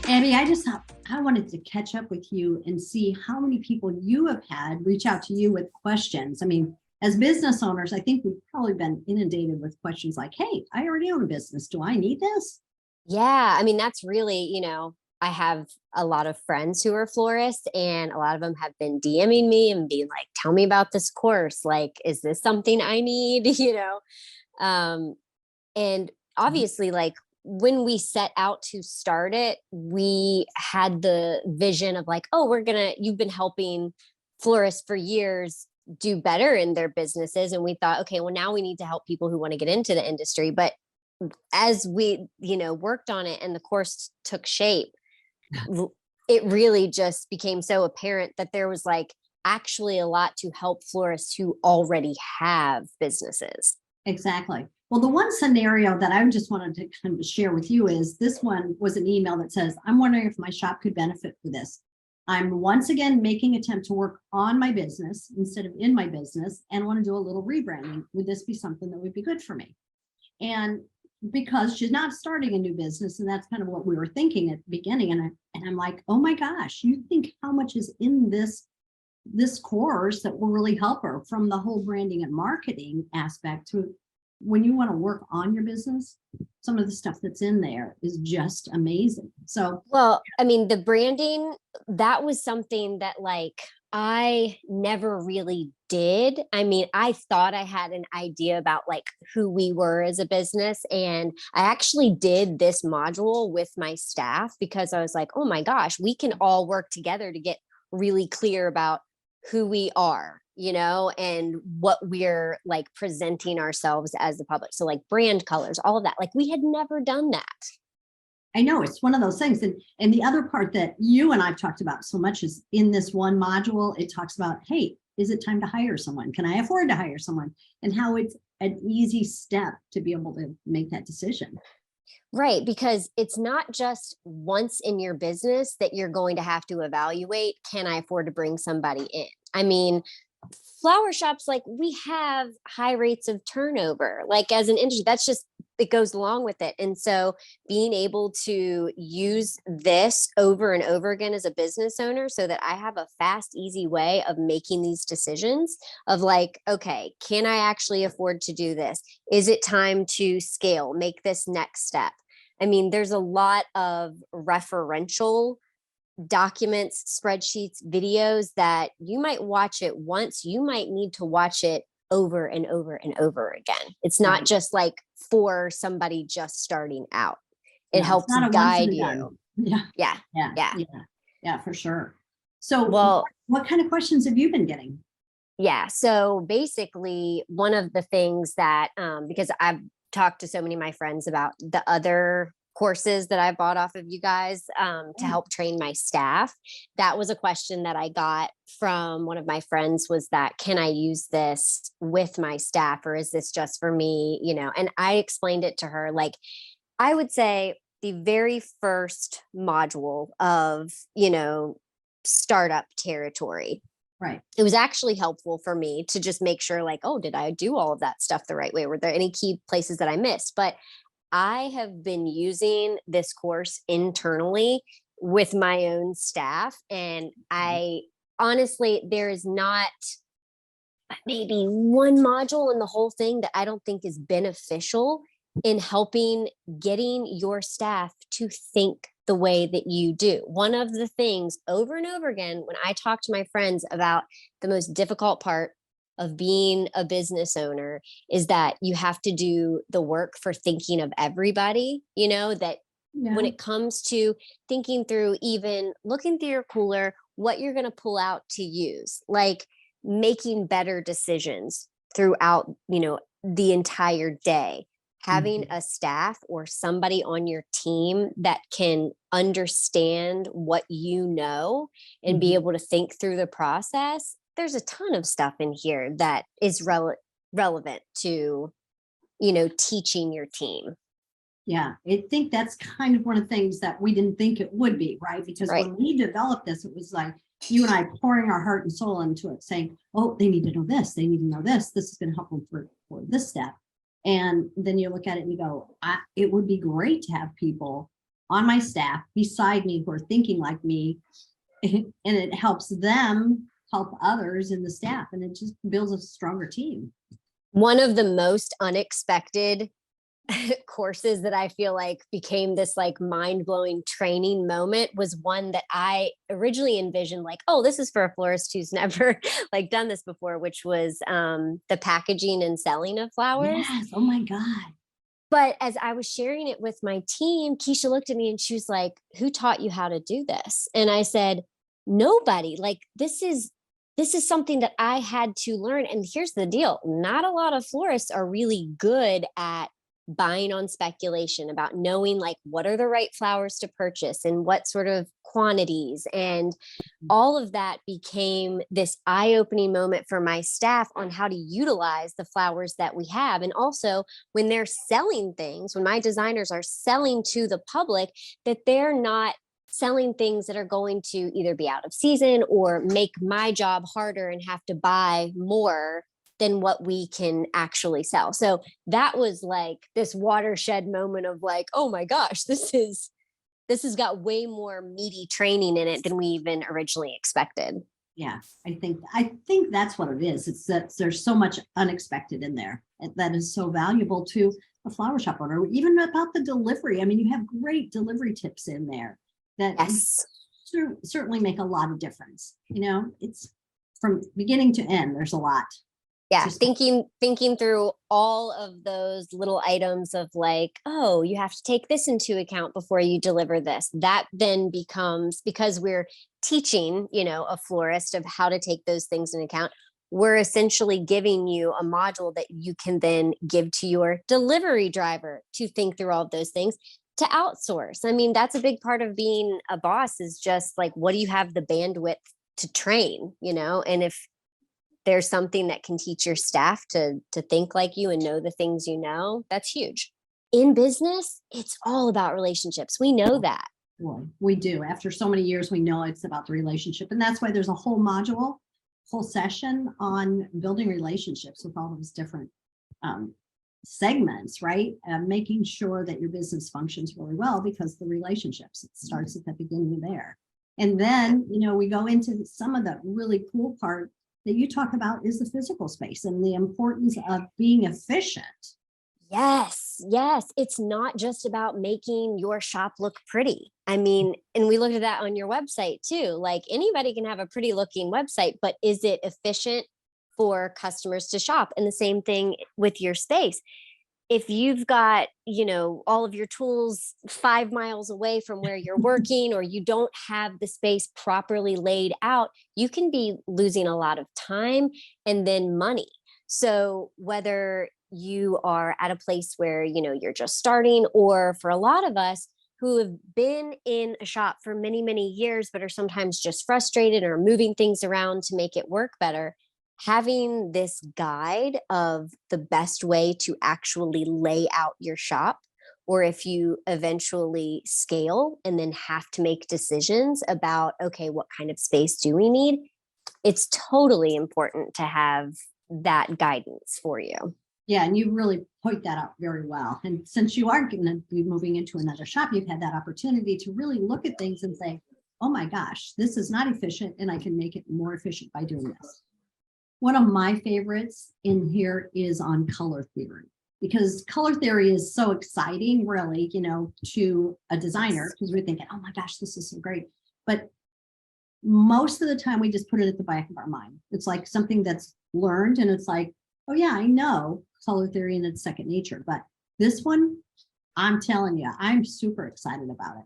Abby, I just thought I wanted to catch up with you and see how many people you have had reach out to you with questions. I mean, as business owners, I think we've probably been inundated with questions like, hey, I already own a business. Do I need this? Yeah, I mean, that's really, I have a lot of friends who are florists, and a lot of them have been DMing me and being like, tell me about this course. Like, is this something I need? Um, and obviously, like, when we set out to start it, we had the vision of like, oh, you've been helping florists for years do better in their businesses. And we thought, okay, well, now we need to help people who want to get into the industry. But as we worked on it and the course took shape, it really just became so apparent that there was like actually a lot to help florists who already have businesses. Exactly. Well, the one scenario that I just wanted to kind of share with you is this one was an email that says, I'm wondering if my shop could benefit for this. I'm once again making an attempt to work on my business instead of in my business and want to do a little rebranding. Would this be something that would be good for me? And because she's not starting a new business, and that's kind of what we were thinking at the beginning. And I'm like, oh my gosh, you think how much is in this course that will really help her, from the whole branding and marketing aspect to when you want to work on your business. Some of the stuff that's in there is just amazing. So, Well, I mean, the branding, that was something that like I never really did. I mean, I thought I had an idea about like who we were as a business. And I actually did this module with my staff because I was like, oh my gosh, we can all work together to get really clear about who we are, and what we're like presenting ourselves as the public. So, like brand colors, all of that. Like, we had never done that. I know it's one of those things. And the other part that you and I've talked about so much is in this one module, it talks about, hey, is it time to hire someone? Can I afford to hire someone? And how it's an easy step to be able to make that decision. Right, because it's not just once in your business that you're going to have to evaluate, can I afford to bring somebody in? I mean, flower shops, like, we have high rates of turnover. Like, as an industry, that's just, it goes along with it. And so being able to use this over and over again as a business owner so that I have a fast, easy way of making these decisions of like, okay, can I actually afford to do this? Is it time to scale, make this next step? I mean, there's a lot of referential documents, spreadsheets, videos that you might watch it once, you might need to watch it over and over and over again. It's not Right. just like for somebody just starting out. It No, it's helps not a once and guide a done. you. Yeah. Yeah. Yeah. Yeah. Yeah. Yeah, for sure. So Well, what kind of questions have you been getting? yeah. So basically, one of the things that, because I've talked to so many of my friends about the other courses that I bought off of you guys to Oh, help train my staff, that was a question that I got from one of my friends was that, can I use this with my staff, or is this just for me? And I explained it to her. Like, I would say the very first module of, startup territory, right. it was actually helpful for me to just make sure, like, oh, did I do all of that stuff the right way? Were there any key places that I missed? But I have been using this course internally with my own staff. And I honestly, there is not maybe one module in the whole thing that I don't think is beneficial in helping getting your staff to think the way that you do. One of the things over and over again, when I talk to my friends about the most difficult part of being a business owner, is that you have to do the work for thinking of everybody, that when Yeah. it comes to thinking through, even looking through your cooler, what you're going to pull out to use, like making better decisions throughout, the entire day. Having Mhm. a staff or somebody on your team that can understand what you know and be Mhm. able to think through the process. There's a ton of stuff in here that is relevant to, teaching your team. Yeah, I think that's kind of one of the things that we didn't think it would be, right? Because Right. when we developed this, it was like you and I pouring our heart and soul into it, saying, oh, they need to know this, they need to know this, this is going to help them for this step. And then you look at it and you go, it would be great to have people on my staff beside me who are thinking like me, and it helps them help others in the staff, and it just builds a stronger team. One of the most unexpected courses that I feel like became this like mind-blowing training moment was one that I originally envisioned like, oh, this is for a florist who's never like done this before, which was the packaging and selling of flowers. Yes. Oh my God. But as I was sharing it with my team, Keisha looked at me and she was like, who taught you how to do this? And I said, nobody. Like this is something that I had to learn. And here's the deal. Not a lot of florists are really good at buying on speculation, about knowing like what are the right flowers to purchase and what sort of quantities, and all of that became this eye-opening moment for my staff on how to utilize the flowers that we have. And also when they're selling things, when my designers are selling to the public, that they're not selling things that are going to either be out of season or make my job harder and have to buy more than what we can actually sell. So that was like this watershed moment of like, oh my gosh, this has got way more meaty training in it than we even originally expected. Yeah, I think that's what it is. It's that there's so much unexpected in there that is so valuable to a flower shop owner, even about the delivery. I mean, you have great delivery tips in there that Yes. certainly make a lot of difference. It's from beginning to end, there's a lot. Yeah, Just thinking through all of those little items of like, oh, you have to take this into account before you deliver this. That then becomes, because we're teaching, a florist of how to take those things into account, we're essentially giving you a module that you can then give to your delivery driver to think through all of those things, to outsource. I mean, that's a big part of being a boss, is just like, what do you have the bandwidth to train, and if there's something that can teach your staff to think like you and know the things that's huge. In business, it's all about relationships. We know that. Well, we do. After so many years, we know it's about the relationship. And that's why there's a whole module, whole session on building relationships with all those different segments, right? Making sure that your business functions really well, because the relationships, it starts at the beginning there. And then, we go into some of the really cool part that you talk about is the physical space and the importance of being efficient. Yes, yes. It's not just about making your shop look pretty. I mean, and we looked at that on your website too. Like, anybody can have a pretty looking website, but is it efficient for customers to shop? And the same thing with your space. If you've got, all of your tools 5 miles away from where you're working, or you don't have the space properly laid out, you can be losing a lot of time and then money. So whether you are at a place where, you're just starting, or for a lot of us who have been in a shop for many, many years, but are sometimes just frustrated or moving things around to make it work better, having this guide of the best way to actually lay out your shop, or if you eventually scale and then have to make decisions about, okay, what kind of space do we need? It's totally important to have that guidance for you. Yeah, and you really point that out very well. And since you are going to be moving into another shop, you've had that opportunity to really look at things and say, oh my gosh, this is not efficient, and I can make it more efficient by doing this. One of my favorites in here is on color theory, because color theory is so exciting, really, to a designer, because we're thinking, oh my gosh, this is so great. But most of the time we just put it at the back of our mind. It's like something that's learned, and it's like, oh yeah, I know color theory and it's second nature. But this one, I'm telling you, I'm super excited about it.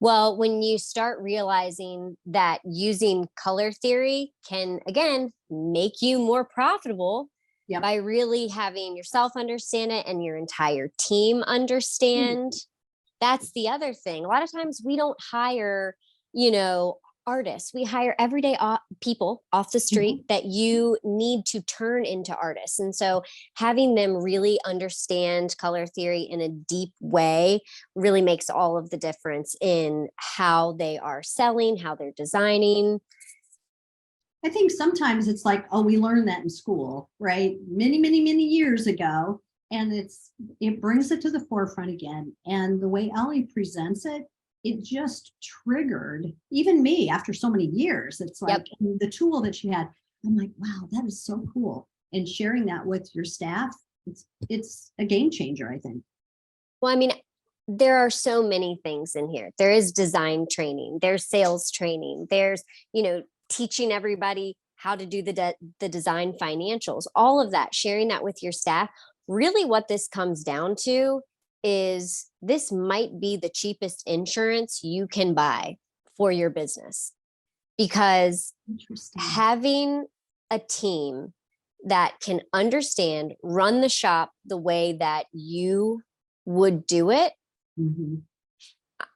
Well, when you start realizing that using color theory can, again, make you more profitable, Yep. by really having yourself understand it and your entire team understand. That's the other thing. A lot of times we don't hire, artists. We hire everyday people off the street that you need to turn into artists. And so having them really understand color theory in a deep way really makes all of the difference in how they are selling, how they're designing. I think sometimes it's like, oh, we learned that in school, right? Many, many, many years ago. And it brings it to the forefront again. And the way Ellie presents it, it just triggered even me after so many years. It's like the tool that she had, I'm like, wow, that is so cool. And sharing that with your staff, it's a game changer, I think. Well, I mean, there are so many things in here. There is design training, there's sales training, there's, teaching everybody how to do the design financials, all of that, sharing that with your staff. Really, what this comes down to is this might be the cheapest insurance you can buy for your business, because having a team that can understand, run the shop the way that you would do it,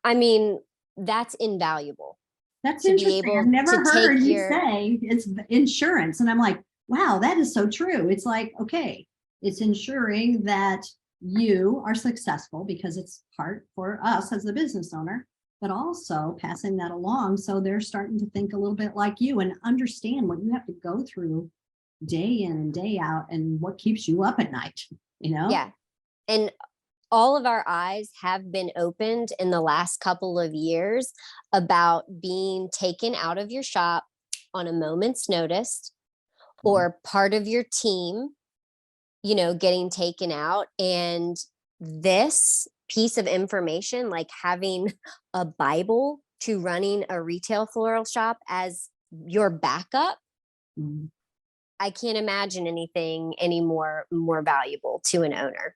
I mean, that's invaluable. That's to be interesting. able I've never to heard take you your say it's insurance. And I'm like, wow, that is so true. It's like, okay, it's ensuring that you are successful because it's part for us as the business owner, but also passing that along. So they're starting to think a little bit like you and understand what you have to go through day in and day out and what keeps you up at night, Yeah. And all of our eyes have been opened in the last couple of years about being taken out of your shop on a moment's notice, or part of your team, getting taken out. And this piece of information, like having a Bible to running a retail floral shop as your backup, I can't imagine anything any more valuable to an owner.